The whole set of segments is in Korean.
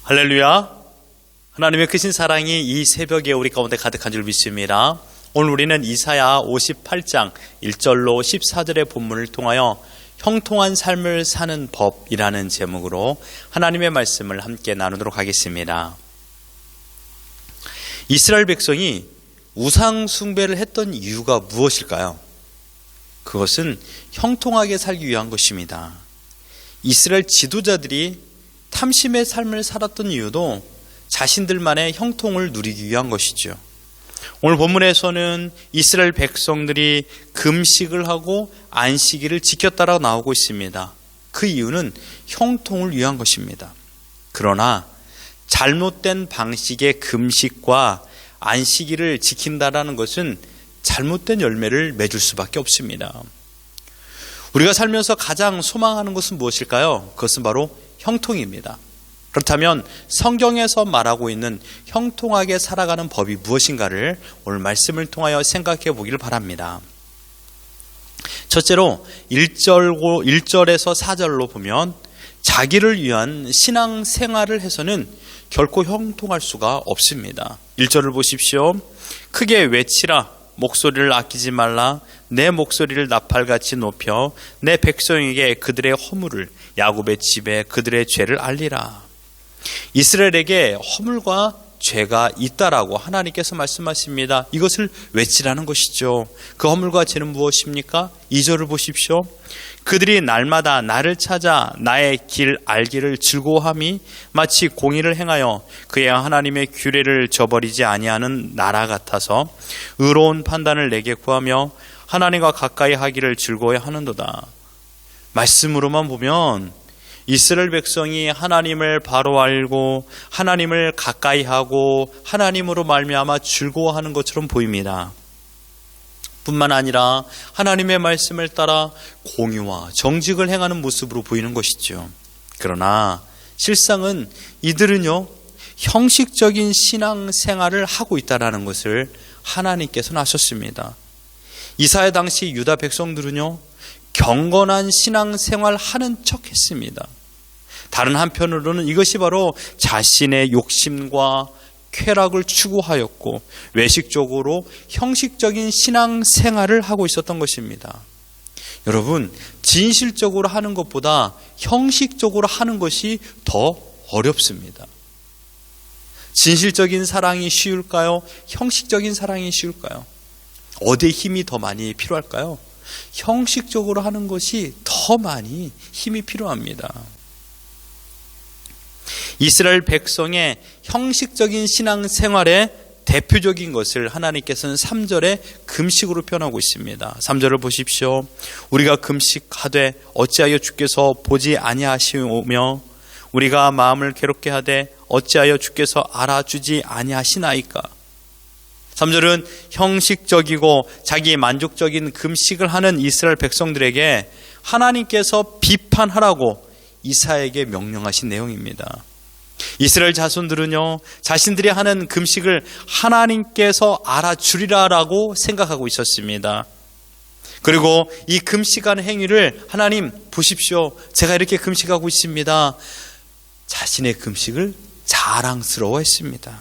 할렐루야. 하나님의 크신 사랑이 이 새벽에 우리 가운데 가득한 줄 믿습니다. 오늘 우리는 이사야 58장 1절로 14절의 본문을 통하여 형통한 삶을 사는 법이라는 제목으로 하나님의 말씀을 함께 나누도록 하겠습니다. 이스라엘 백성이 우상 숭배를 했던 이유가 무엇일까요? 그것은 형통하게 살기 위한 것입니다. 이스라엘 지도자들이 탐심의 삶을 살았던 이유도 자신들만의 형통을 누리기 위한 것이죠. 오늘 본문에서는 이스라엘 백성들이 금식을 하고 안식일을 지켰다라고 나오고 있습니다. 그 이유는 형통을 위한 것입니다. 그러나 잘못된 방식의 금식과 안식일을 지킨다라는 것은 잘못된 열매를 맺을 수밖에 없습니다. 우리가 살면서 가장 소망하는 것은 무엇일까요? 그것은 바로 형통입니다. 그렇다면 성경에서 말하고 있는 형통하게 살아가는 법이 무엇인가를 오늘 말씀을 통하여 생각해 보기를 바랍니다. 첫째로 1절에서 4절로 보면 자기를 위한 신앙 생활을 해서는 결코 형통할 수가 없습니다. 1절을 보십시오. 크게 외치라. 목소리를 아끼지 말라. 내 목소리를 나팔같이 높여 내 백성에게 그들의 허물을, 야곱의 집에 그들의 죄를 알리라. 이스라엘에게 허물과 죄가 있다라고 하나님께서 말씀하십니다. 이것을 외치라는 것이죠. 그 허물과 죄는 무엇입니까? 2절을 보십시오. 그들이 날마다 나를 찾아 나의 길 알기를 즐거워함이 마치 공의를 행하여 그의 하나님의 규례를 저버리지 아니하는 나라 같아서 의로운 판단을 내게 구하며 하나님과 가까이 하기를 즐거워하는도다. 말씀으로만 보면 이스라엘 백성이 하나님을 바로 알고 하나님을 가까이 하고 하나님으로 말미암아 즐거워하는 것처럼 보입니다. 뿐만 아니라 하나님의 말씀을 따라 공의와 정직을 행하는 모습으로 보이는 것이죠. 그러나 실상은 이들은요, 형식적인 신앙 생활을 하고 있다는 것을 하나님께서는 아셨습니다. 이사야 당시 유다 백성들은요, 경건한 신앙 생활 하는 척 했습니다. 다른 한편으로는 이것이 바로 자신의 욕심과 쾌락을 추구하였고 외식적으로 형식적인 신앙 생활을 하고 있었던 것입니다. 여러분, 진실적으로 하는 것보다 형식적으로 하는 것이 더 어렵습니다. 진실적인 사랑이 쉬울까요? 형식적인 사랑이 쉬울까요? 어디에 힘이 더 많이 필요할까요? 형식적으로 하는 것이 더 많이 힘이 필요합니다. 이스라엘 백성의 형식적인 신앙생활의 대표적인 것을 하나님께서는 3절에 금식으로 표현하고 있습니다. 3절을 보십시오. 우리가 금식하되 어찌하여 주께서 보지 아니하시오며 우리가 마음을 괴롭게 하되 어찌하여 주께서 알아주지 아니하시나이까. 3절은 형식적이고 자기 만족적인 금식을 하는 이스라엘 백성들에게 하나님께서 비판하라고 이사야에게 명령하신 내용입니다. 이스라엘 자손들은요, 자신들이 하는 금식을 하나님께서 알아주리라라고 생각하고 있었습니다. 그리고 이 금식하는 행위를 하나님 보십시오. 제가 이렇게 금식하고 있습니다. 자신의 금식을 자랑스러워했습니다.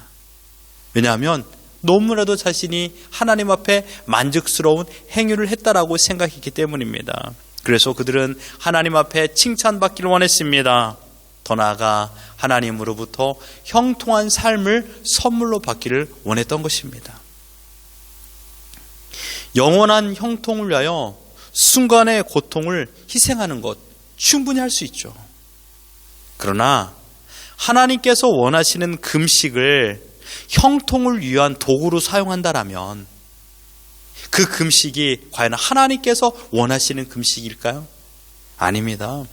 왜냐하면 너무나도 자신이 하나님 앞에 만족스러운 행위를 했다라고 생각했기 때문입니다. 그래서 그들은 하나님 앞에 칭찬받기를 원했습니다. 더 나아가 하나님으로부터 형통한 삶을 선물로 받기를 원했던 것입니다. 영원한 형통을 위하여 순간의 고통을 희생하는 것 충분히 할 수 있죠. 그러나 하나님께서 원하시는 금식을 형통을 위한 도구로 사용한다라면 그 금식이 과연 하나님께서 원하시는 금식일까요? 아닙니다.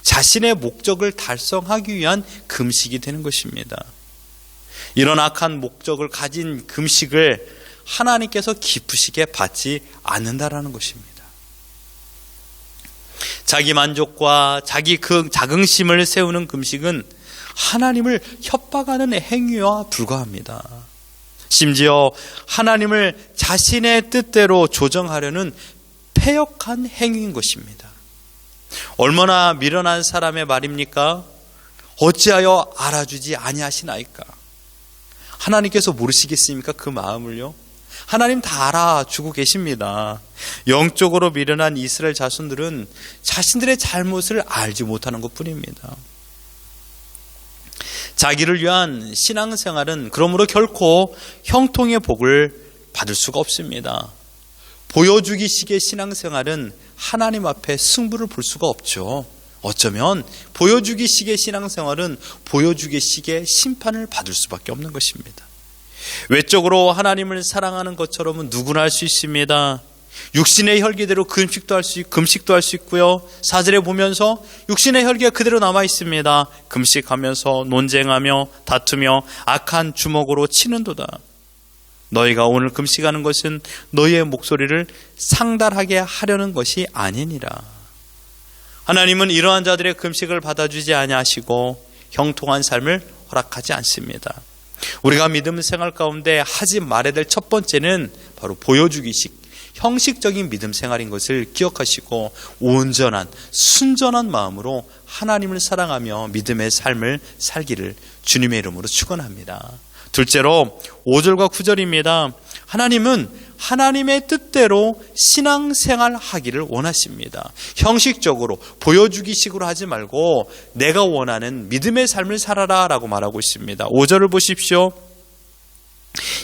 자신의 목적을 달성하기 위한 금식이 되는 것입니다. 이런 악한 목적을 가진 금식을 하나님께서 기쁘시게 받지 않는다라는 것입니다. 자기 만족과 자기 자긍심을 세우는 금식은 하나님을 협박하는 행위와 불과합니다. 심지어 하나님을 자신의 뜻대로 조정하려는 패역한 행위인 것입니다. 얼마나 미련한 사람의 말입니까? 어찌하여 알아주지 아니하시나이까? 하나님께서 모르시겠습니까? 그 마음을요. 하나님 다 알아주고 계십니다. 영적으로 미련한 이스라엘 자손들은 자신들의 잘못을 알지 못하는 것뿐입니다. 자기를 위한 신앙생활은 그러므로 결코 형통의 복을 받을 수가 없습니다. 보여주기식의 신앙생활은 하나님 앞에 승부를 볼 수가 없죠. 어쩌면 보여주기식의 신앙생활은 보여주기식의 심판을 받을 수밖에 없는 것입니다. 외적으로 하나님을 사랑하는 것처럼은 누구나 할 수 있습니다. 육신의 혈기대로 금식도 할 수 있고요. 4절에 보면서 육신의 혈기가 그대로 남아 있습니다. 금식하면서 논쟁하며 다투며 악한 주먹으로 치는도다. 너희가 오늘 금식하는 것은 너희의 목소리를 상달하게 하려는 것이 아니니라. 하나님은 이러한 자들의 금식을 받아주지 아니하시고 형통한 삶을 허락하지 않습니다. 우리가 믿음 생활 가운데 하지 말아야 될 첫 번째는 바로 보여주기식, 형식적인 믿음 생활인 것을 기억하시고 온전한, 순전한 마음으로 하나님을 사랑하며 믿음의 삶을 살기를 주님의 이름으로 축원합니다. 둘째로 5절과 9절입니다. 하나님은 하나님의 뜻대로 신앙생활 하기를 원하십니다. 형식적으로 보여주기식으로 하지 말고 내가 원하는 믿음의 삶을 살아라 라고 말하고 있습니다. 5절을 보십시오.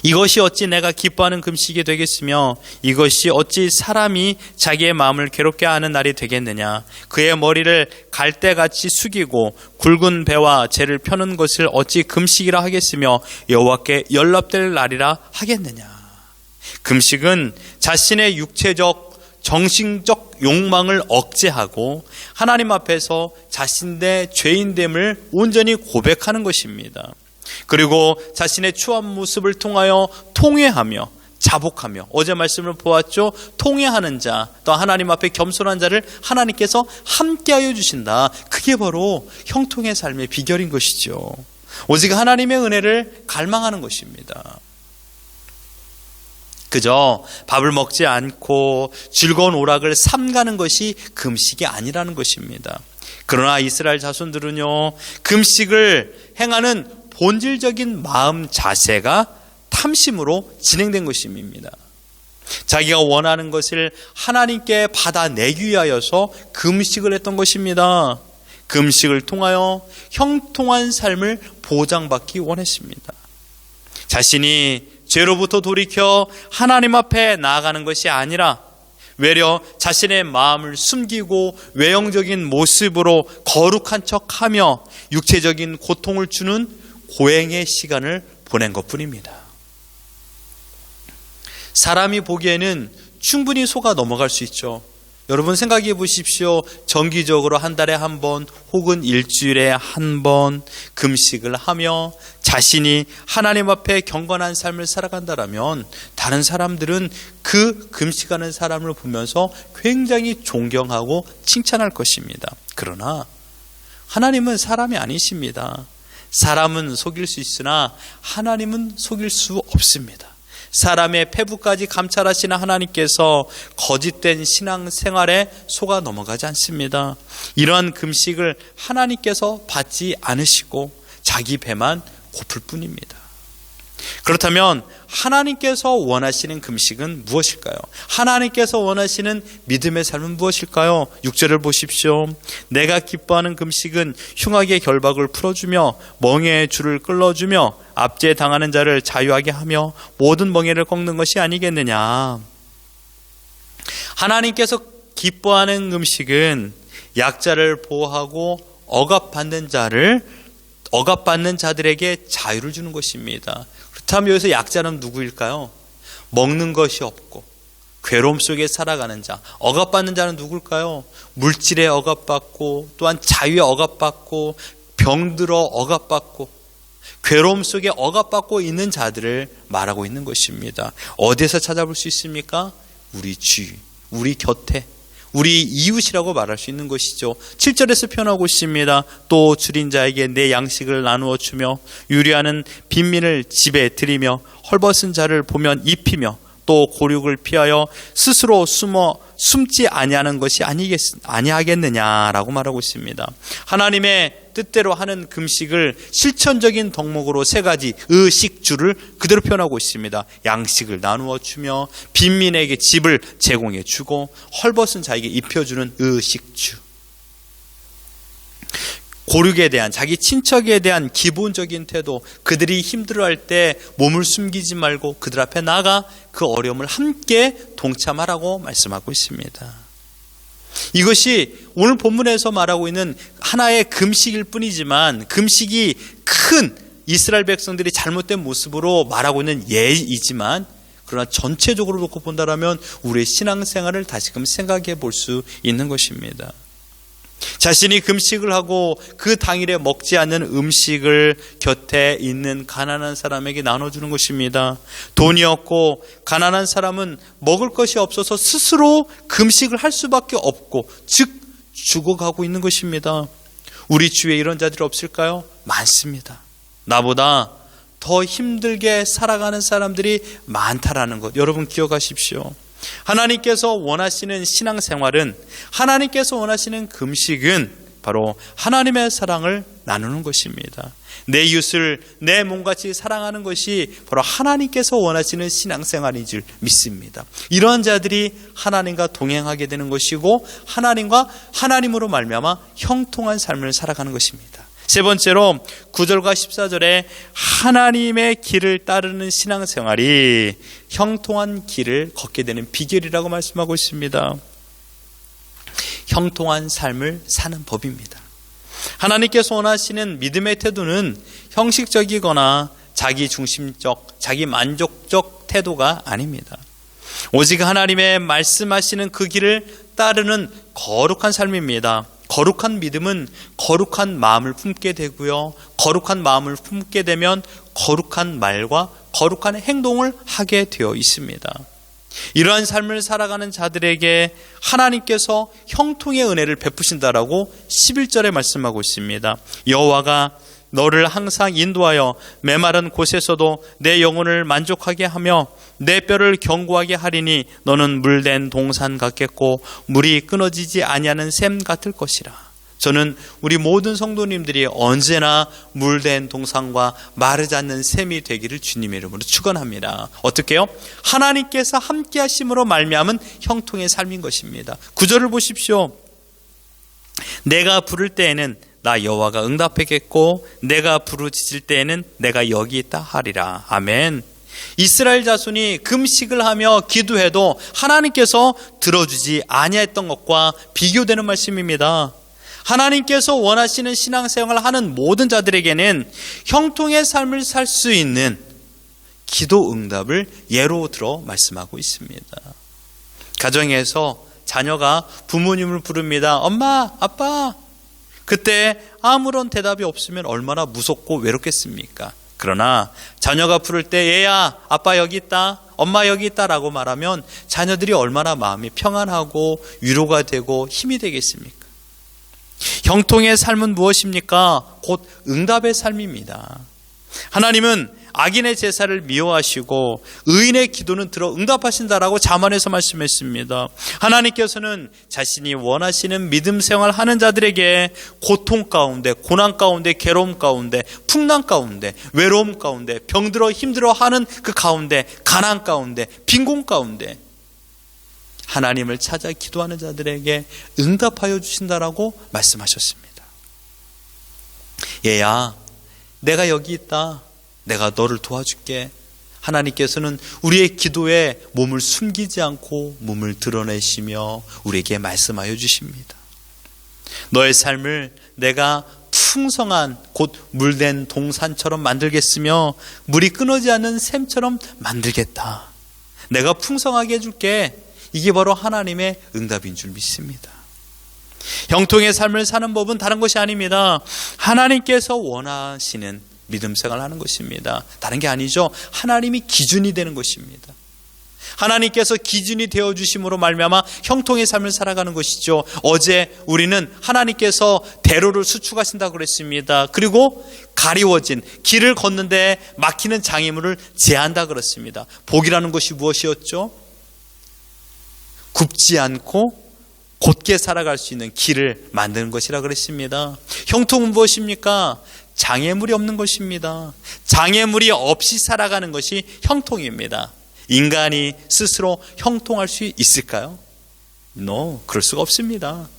이것이 어찌 내가 기뻐하는 금식이 되겠으며 이것이 어찌 사람이 자기의 마음을 괴롭게 하는 날이 되겠느냐. 그의 머리를 갈대같이 숙이고 굵은 배와 재를 펴는 것을 어찌 금식이라 하겠으며 여호와께 연락될 날이라 하겠느냐. 금식은 자신의 육체적 정신적 욕망을 억제하고 하나님 앞에서 자신의 죄인됨을 온전히 고백하는 것입니다. 그리고 자신의 추한 모습을 통하여 통회하며 자복하며, 어제 말씀을 보았죠. 통회하는 자, 또 하나님 앞에 겸손한 자를 하나님께서 함께하여 주신다. 그게 바로 형통의 삶의 비결인 것이죠. 오직 하나님의 은혜를 갈망하는 것입니다. 그저 밥을 먹지 않고 즐거운 오락을 삼가는 것이 금식이 아니라는 것입니다. 그러나 이스라엘 자손들은요, 금식을 행하는 본질적인 마음 자세가 탐심으로 진행된 것입니다. 자기가 원하는 것을 하나님께 받아내기 위하여서 금식을 했던 것입니다. 금식을 통하여 형통한 삶을 보장받기 원했습니다. 자신이 죄로부터 돌이켜 하나님 앞에 나아가는 것이 아니라 외려 자신의 마음을 숨기고 외형적인 모습으로 거룩한 척하며 육체적인 고통을 주는 고행의 시간을 보낸 것뿐입니다. 사람이 보기에는 충분히 속아 넘어갈 수 있죠. 여러분 생각해 보십시오. 정기적으로 한 달에 한 번 혹은 일주일에 한 번 금식을 하며 자신이 하나님 앞에 경건한 삶을 살아간다라면 다른 사람들은 그 금식하는 사람을 보면서 굉장히 존경하고 칭찬할 것입니다. 그러나 하나님은 사람이 아니십니다. 사람은 속일 수 있으나 하나님은 속일 수 없습니다. 사람의 폐부까지 감찰하시는 하나님께서 거짓된 신앙생활에 속아 넘어가지 않습니다. 이러한 금식을 하나님께서 받지 않으시고 자기 배만 고플 뿐입니다. 그렇다면 하나님께서 원하시는 금식은 무엇일까요? 하나님께서 원하시는 믿음의 삶은 무엇일까요? 6절을 보십시오. 내가 기뻐하는 금식은 흉악의 결박을 풀어주며 멍에의 줄을 끌어주며 압제 당하는 자를 자유하게 하며 모든 멍에를 꺾는 것이 아니겠느냐. 하나님께서 기뻐하는 금식은 약자를 보호하고 억압받는 자들에게 자유를 주는 것입니다. 그렇다면 여기서 약자는 누구일까요? 먹는 것이 없고 괴로움 속에 살아가는 자. 억압받는 자는 누굴까요? 물질에 억압받고 또한 자유에 억압받고 병들어 억압받고 괴로움 속에 억압받고 있는 자들을 말하고 있는 것입니다. 어디에서 찾아볼 수 있습니까? 우리 주위, 우리 곁에, 우리 이웃이라고 말할 수 있는 것이죠. 7절에서 표현하고 있습니다. 또 줄인 자에게 내 양식을 나누어 주며 유리하는 빈민을 집에 들이며 헐벗은 자를 보면 입히며 또 곤욕을 피하여 스스로 숨지 아니하는 것이 아니하겠느냐라고 말하고 있습니다. 하나님의 뜻대로 하는 금식을 실천적인 덕목으로 3가지 의식주를 그대로 표현하고 있습니다. 양식을 나누어 주며 빈민에게 집을 제공해 주고 헐벗은 자에게 입혀주는 의식주. 고륙에 대한, 자기 친척에 대한 기본적인 태도, 그들이 힘들어할 때 몸을 숨기지 말고 그들 앞에 나가 그 어려움을 함께 동참하라고 말씀하고 있습니다. 이것이 오늘 본문에서 말하고 있는 하나의 금식일 뿐이지만 금식이 큰 이스라엘 백성들이 잘못된 모습으로 말하고 있는 예이지만, 그러나 전체적으로 놓고 본다면 우리의 신앙생활을 다시금 생각해 볼 수 있는 것입니다. 자신이 금식을 하고 그 당일에 먹지 않는 음식을 곁에 있는 가난한 사람에게 나눠주는 것입니다. 돈이 없고 가난한 사람은 먹을 것이 없어서 스스로 금식을 할 수밖에 없고, 즉 죽어가고 있는 것입니다. 우리 주위에 이런 자들이 없을까요? 많습니다. 나보다 더 힘들게 살아가는 사람들이 많다라는 것, 여러분 기억하십시오. 하나님께서 원하시는 신앙생활은, 하나님께서 원하시는 금식은 바로 하나님의 사랑을 나누는 것입니다. 내 이웃을 내 몸같이 사랑하는 것이 바로 하나님께서 원하시는 신앙생활인 줄 믿습니다. 이러한 자들이 하나님과 동행하게 되는 것이고, 하나님으로 말미암아 형통한 삶을 살아가는 것입니다. 3번째로 9절과 14절에 하나님의 길을 따르는 신앙생활이 형통한 길을 걷게 되는 비결이라고 말씀하고 있습니다. 형통한 삶을 사는 법입니다. 하나님께서 원하시는 믿음의 태도는 형식적이거나 자기중심적, 자기만족적 태도가 아닙니다. 오직 하나님의 말씀하시는 그 길을 따르는 거룩한 삶입니다. 거룩한 믿음은 거룩한 마음을 품게 되고요, 거룩한 마음을 품게 되면 거룩한 말과 거룩한 행동을 하게 되어 있습니다. 이러한 삶을 살아가는 자들에게 하나님께서 형통의 은혜를 베푸신다라고 11절에 말씀하고 있습니다. 여호와가 너를 항상 인도하여 메마른 곳에서도 내 영혼을 만족하게 하며 내 뼈를 견고하게 하리니 너는 물된 동산 같겠고 물이 끊어지지 아니하는 샘 같을 것이라. 저는 우리 모든 성도님들이 언제나 물된 동산과 마르지 않는 샘이 되기를 주님의 이름으로 축원합니다. 어떻게요? 하나님께서 함께 하심으로 말미암은 형통의 삶인 것입니다. 9절을 보십시오. 내가 부를 때에는 나 여호와가 응답하겠고 내가 부르짖을 때에는 내가 여기 있다 하리라. 아멘. 이스라엘 자손이 금식을 하며 기도해도 하나님께서 들어주지 아니했던 것과 비교되는 말씀입니다. 하나님께서 원하시는 신앙생활을 하는 모든 자들에게는 형통의 삶을 살 수 있는 기도 응답을 예로 들어 말씀하고 있습니다. 가정에서 자녀가 부모님을 부릅니다. 엄마, 아빠. 그때 아무런 대답이 없으면 얼마나 무섭고 외롭겠습니까? 그러나 자녀가 부를 때 얘야, 아빠 여기 있다, 엄마 여기 있다 라고 말하면 자녀들이 얼마나 마음이 평안하고 위로가 되고 힘이 되겠습니까? 형통의 삶은 무엇입니까? 곧 응답의 삶입니다. 하나님은 악인의 제사를 미워하시고 의인의 기도는 들어 응답하신다라고 잠언에서 말씀했습니다. 하나님께서는 자신이 원하시는 믿음 생활하는 자들에게 고통 가운데, 고난 가운데, 괴로움 가운데, 풍랑 가운데, 외로움 가운데, 병들어 힘들어하는 그 가운데, 가난 가운데, 빈곤 가운데 하나님을 찾아 기도하는 자들에게 응답하여 주신다라고 말씀하셨습니다. 얘야, 내가 여기 있다. 내가 너를 도와줄게. 하나님께서는 우리의 기도에 몸을 숨기지 않고 몸을 드러내시며 우리에게 말씀하여 주십니다. 너의 삶을 내가 풍성한 곧 물된 동산처럼 만들겠으며 물이 끊어지 않는 샘처럼 만들겠다. 내가 풍성하게 해줄게. 이게 바로 하나님의 응답인 줄 믿습니다. 형통의 삶을 사는 법은 다른 것이 아닙니다. 하나님께서 원하시는 믿음 생활을 하는 것입니다. 다른 게 아니죠. 하나님이 기준이 되는 것입니다. 하나님께서 기준이 되어주심으로 말미암아 형통의 삶을 살아가는 것이죠. 어제 우리는 하나님께서 대로를 수축하신다고 그랬습니다. 그리고 가리워진 길을 걷는데 막히는 장애물을 제한다 그랬습니다. 복이라는 것이 무엇이었죠? 굽지 않고 곧게 살아갈 수 있는 길을 만드는 것이라 그랬습니다. 형통은 무엇입니까? 장애물이 없는 것입니다. 장애물이 없이 살아가는 것이 형통입니다. 인간이 스스로 형통할 수 있을까요? 그럴 수가 없습니다.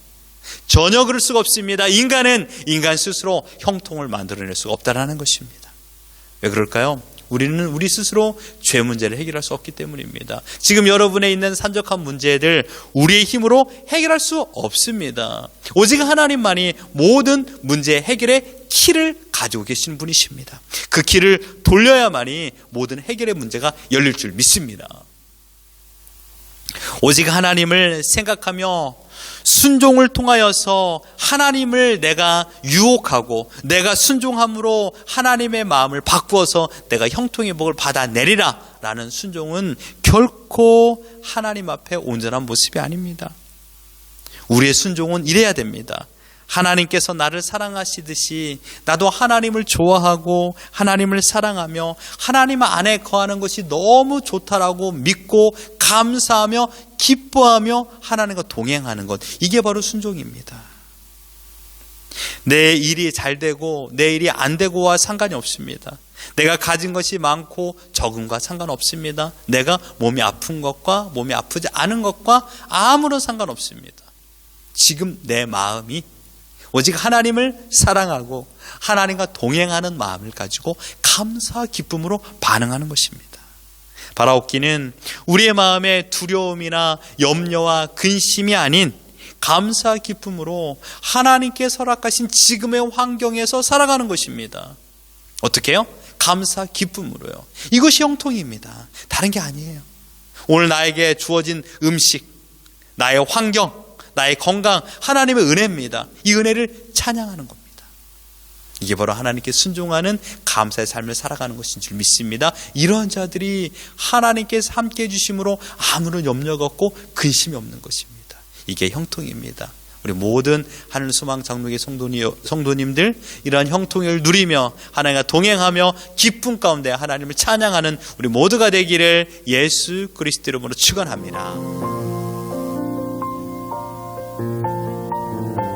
전혀 그럴 수가 없습니다. 인간은 인간 스스로 형통을 만들어낼 수가 없다는 것입니다. 왜 그럴까요? 우리는 우리 스스로 죄 문제를 해결할 수 없기 때문입니다. 지금 여러분의 있는 산적한 문제들 우리의 힘으로 해결할 수 없습니다. 오직 하나님만이 모든 문제 해결의 키를 가지고 계신 분이십니다. 그 키를 돌려야만이 모든 해결의 문제가 열릴 줄 믿습니다. 오직 하나님을 생각하며 순종을 통하여서 하나님을 내가 유혹하고 내가 순종함으로 하나님의 마음을 바꾸어서 내가 형통의 복을 받아내리라 라는 순종은 결코 하나님 앞에 온전한 모습이 아닙니다. 우리의 순종은 이래야 됩니다. 하나님께서 나를 사랑하시듯이 나도 하나님을 좋아하고 하나님을 사랑하며 하나님 안에 거하는 것이 너무 좋다라고 믿고 감사하며 기뻐하며 하나님과 동행하는 것, 이게 바로 순종입니다. 내 일이 잘 되고 내 일이 안 되고와 상관이 없습니다. 내가 가진 것이 많고 적음과 상관없습니다. 내가 몸이 아픈 것과 몸이 아프지 않은 것과 아무런 상관없습니다. 지금 내 마음이 오직 하나님을 사랑하고 하나님과 동행하는 마음을 가지고 감사와 기쁨으로 반응하는 것입니다. 바라옵기는 우리의 마음에 두려움이나 염려와 근심이 아닌 감사와 기쁨으로 하나님께 허락하신 지금의 환경에서 살아가는 것입니다. 어떻게 해요? 감사 기쁨으로요. 이것이 형통입니다. 다른 게 아니에요. 오늘 나에게 주어진 음식, 나의 환경, 나의 건강, 하나님의 은혜입니다. 이 은혜를 찬양하는 겁니다. 이게 바로 하나님께 순종하는 감사의 삶을 살아가는 것인 줄 믿습니다. 이런 자들이 하나님께서 함께해 주심으로 아무런 염려가 없고 근심이 없는 것입니다. 이게 형통입니다. 우리 모든 하늘소망 장로교 성도님들 이러한 형통을 누리며 하나님과 동행하며 기쁨 가운데 하나님을 찬양하는 우리 모두가 되기를 예수 그리스도 이름으로 축원합니다.